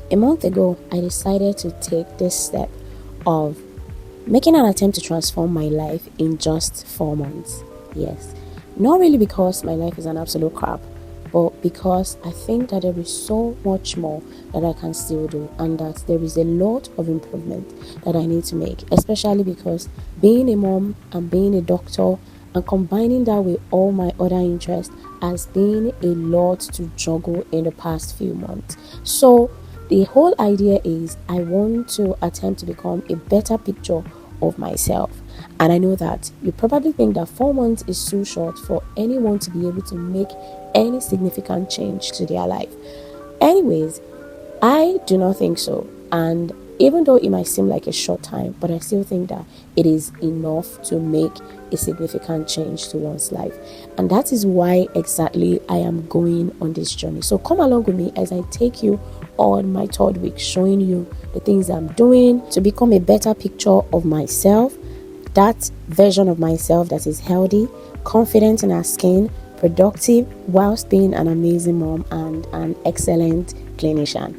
A month ago, I decided to take this step of making an attempt to transform my life in just 4 months. Yes, not really because my life is an absolute crap, but because I think that there is so much more that I can still do, and that there is a lot of improvement that I need to make, especially because being a mom and being a doctor and combining that with all my other interests has been a lot to juggle in the past few months. So, the whole idea is I want to attempt to become a better picture of myself. And I know that you probably think that 4 months is too short for anyone to be able to make any significant change to their life. Anyways, I do not think so. And even though it might seem like a short time, but I still think that it is enough to make a significant change to one's life. And that is why exactly I am going on this journey. So come along with me as I take you on my third week, showing you the things I'm doing to become a better picture of myself, that version of myself that is healthy, confident in her skin, productive, whilst being an amazing mom and an excellent clinician.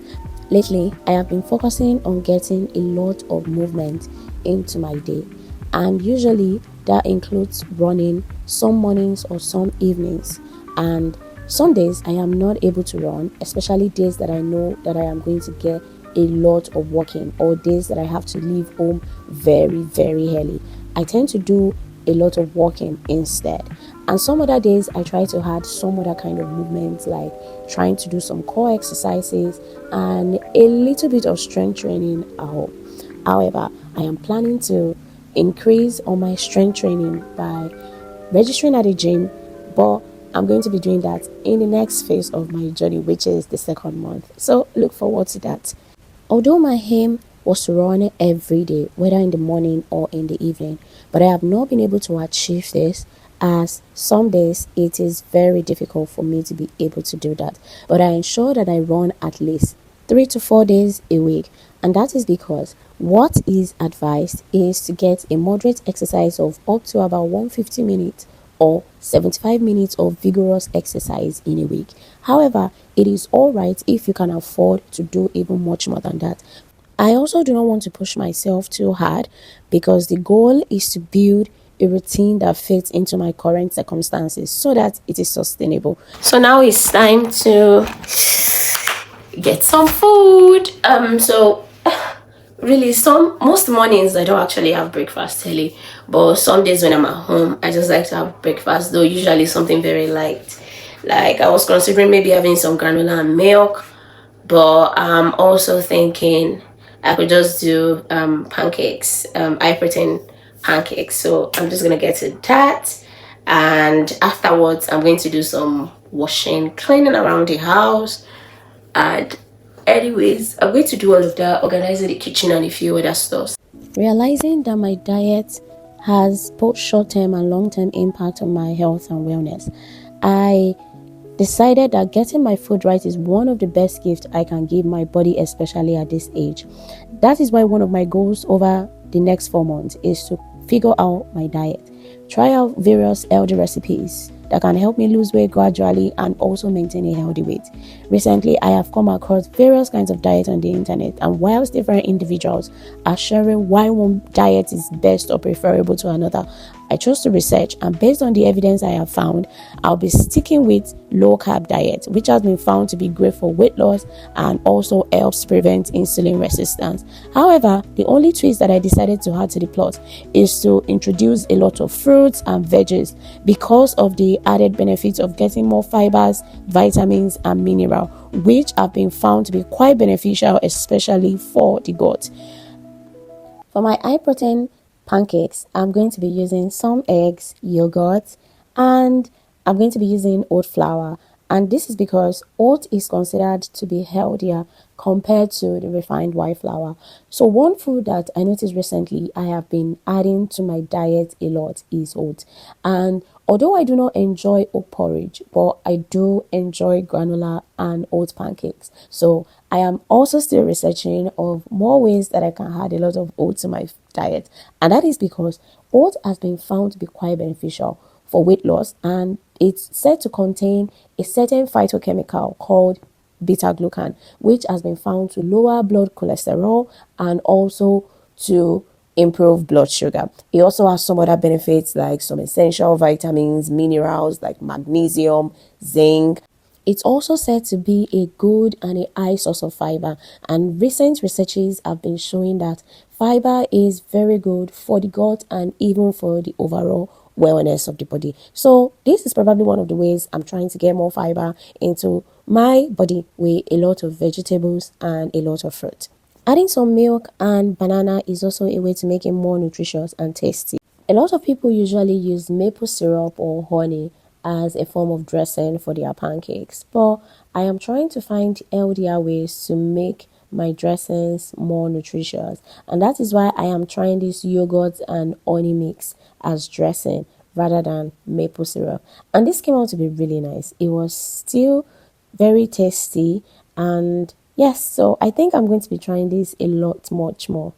Lately, I have been focusing on getting a lot of movement into my day, and usually that includes running some mornings or some evenings. And some days I am not able to run, especially days that I know that I am going to get a lot of walking, or days that I have to leave home very, very early. I tend to do a lot of walking instead. And some other days I try to add some other kind of movement, like trying to do some core exercises and a little bit of strength training at home. However, I am planning to increase on my strength training by registering at a gym, but I'm going to be doing that in the next phase of my journey, which is the second month. So look forward to that. Although my aim was to run every day, whether in the morning or in the evening, but I have not been able to achieve this, as some days it is very difficult for me to be able to do that. But I ensure that I run at least 3 to 4 days a week, and that is because what is advised is to get a moderate exercise of up to about 150 minutes or 75 minutes of vigorous exercise in a week. However, it is all right if you can afford to do even much more than that. I also do not want to push myself too hard, because the goal is to build a routine that fits into my current circumstances so that it is sustainable. So now it's time to get some food. So really, some most mornings I don't actually have breakfast early, but some days when I'm at home, I just like to have breakfast, though usually something very light. Like, I was considering maybe having some granola and milk, but I'm also thinking I could just do pancakes, high protein pancakes. So I'm just gonna get to that, and afterwards I'm going to do some washing, cleaning around the house, and anyways, I'm going to do all of that, organizing the kitchen and a few other stuff. Realizing that my diet has both short-term and long-term impact on my health and wellness, I decided that getting my food right is one of the best gifts I can give my body, especially at this age. That is why one of my goals over the next 4 months is to figure out my diet, try out various healthy recipes that can help me lose weight gradually and also maintain a healthy weight. Recently, I have come across various kinds of diet on the internet, and whilst different individuals are sharing why one diet is best or preferable to another, I chose to research, and based on the evidence I have found, I'll be sticking with low carb diet, which has been found to be great for weight loss and also helps prevent insulin resistance. However, the only twist that I decided to add to the plot is to introduce a lot of fruits and veggies, because of the added benefits of getting more fibers, vitamins and mineral, which have been found to be quite beneficial, especially for the gut. For my high protein pancakes, I'm going to be using some eggs, yogurt, and I'm going to be using oat flour. And this is because oat is considered to be healthier compared to the refined white flour. So one food that I noticed recently I have been adding to my diet a lot is oat. And although I do not enjoy oat porridge, but I do enjoy granola and oat pancakes. So I am also still researching of more ways that I can add a lot of oats to my diet. And that is because oat has been found to be quite beneficial for weight loss, and it's said to contain a certain phytochemical called beta glucan, which has been found to lower blood cholesterol and also to improve blood sugar. It also has some other benefits like some essential vitamins, minerals like magnesium, zinc. It's also said to be a good and a high source of fiber, and recent researches have been showing that fiber is very good for the gut and even for the overall wellness of the body. So this is probably one of the ways I'm trying to get more fiber into my body with a lot of vegetables and a lot of fruit. Adding some milk and banana is also a way to make it more nutritious and tasty. A lot of people usually use maple syrup or honey as a form of dressing for their pancakes, but I am trying to find healthier ways to make my dressings more nutritious, and that is why I am trying this yogurt and honey mix as dressing rather than maple syrup. And this came out to be really nice. It was still very tasty, and yes, so I think I'm going to be trying this a lot much more.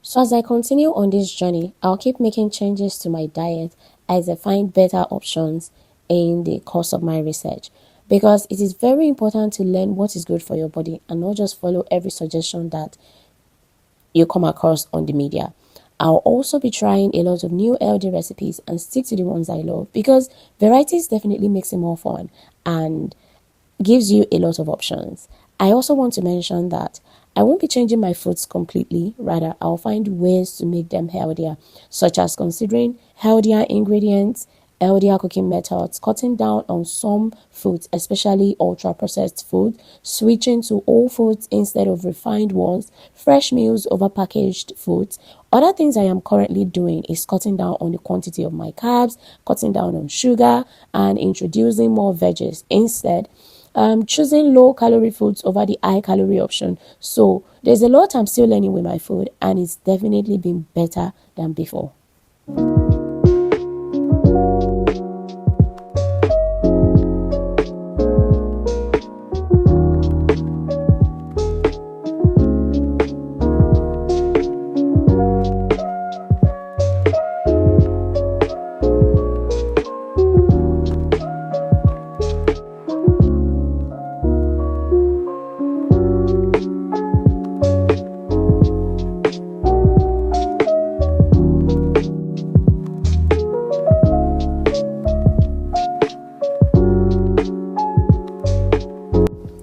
So as I continue on this journey, I'll keep making changes to my diet as I find better options in the course of my research, because it is very important to learn what is good for your body and not just follow every suggestion that you come across on the media. I'll also be trying a lot of new healthy recipes and stick to the ones I love, because varieties definitely makes it more fun and gives you a lot of options. I also want to mention that I won't be changing my foods completely, rather, I'll find ways to make them healthier, such as considering healthier ingredients, healthier cooking methods, cutting down on some foods, especially ultra processed food, switching to whole foods instead of refined ones, fresh meals over packaged foods. Other things I am currently doing is cutting down on the quantity of my carbs, cutting down on sugar, and introducing more veggies instead. Choosing low calorie foods over the high calorie option. So there's a lot I'm still learning with my food, and it's definitely been better than before.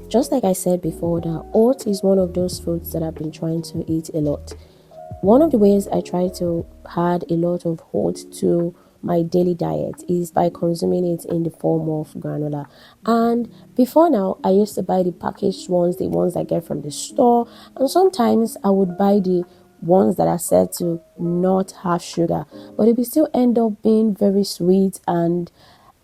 Just like I said before, that oats is one of those foods that I've been trying to eat a lot. One of the ways I try to add a lot of oats to my daily diet is by consuming it in the form of granola. And before now, I used to buy the packaged ones, the ones I get from the store, and sometimes I would buy the ones that are said to not have sugar, but it will still end up being very sweet. And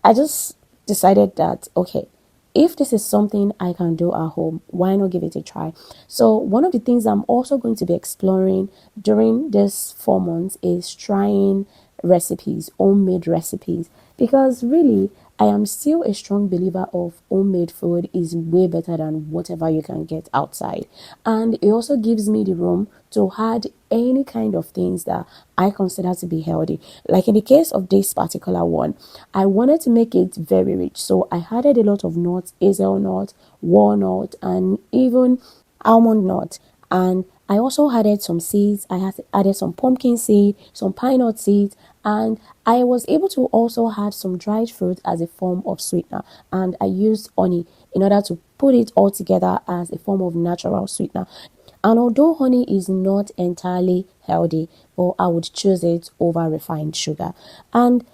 I just decided that, okay, if this is something I can do at home, why not give it a try? So one of the things I'm also going to be exploring during this 4 months is trying recipes, homemade recipes, because really I am still a strong believer of homemade food is way better than whatever you can get outside. And it also gives me the room to add any kind of things that I consider to be healthy. Like in the case of this particular one, I wanted to make it very rich. So I added a lot of nuts, hazelnut, walnut, and even almond nut. And I also added some seeds. I had added some pumpkin seed, some pine nut seeds, and I was able to also add some dried fruit as a form of sweetener. And I used honey in order to put it all together as a form of natural sweetener. And although honey is not entirely healthy, but I would choose it over refined sugar. And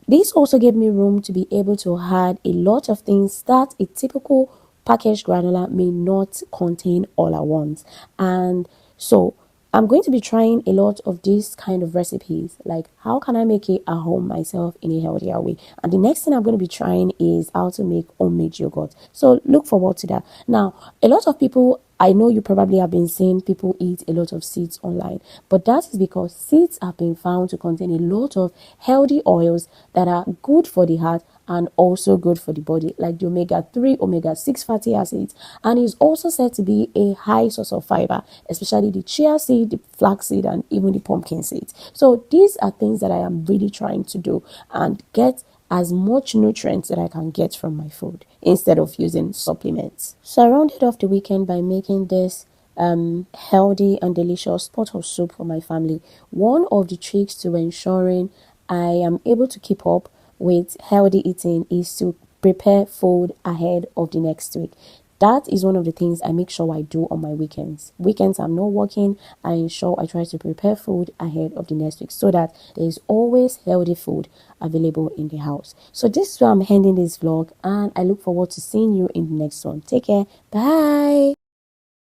this also gave me room to be able to add a lot of things that a typical packaged granola may not contain all at once. And so I'm going to be trying a lot of these kind of recipes, like how can I make it at home myself in a healthier way. And the next thing I'm going to be trying is how to make homemade yogurt. So look forward to that. Now, a lot of people, I know you probably have been seeing people eat a lot of seeds online, but that is because seeds have been found to contain a lot of healthy oils that are good for the heart and also good for the body, like the omega-3, omega-6 fatty acids, and is also said to be a high source of fiber, especially the chia seed, the flax seed, and even the pumpkin seeds. So these are things that I am really trying to do and get as much nutrients that I can get from my food instead of using supplements. So I rounded off the weekend by making this healthy and delicious pot of soup for my family. One of the tricks to ensuring I am able to keep up with healthy eating is to prepare food ahead of the next week. That is one of the things I make sure I do on my weekends. Weekends I'm not working, I ensure I try to prepare food ahead of the next week so that there is always healthy food available in the house. So this is where I'm ending this vlog, and I look forward to seeing you in the next one. Take care. Bye.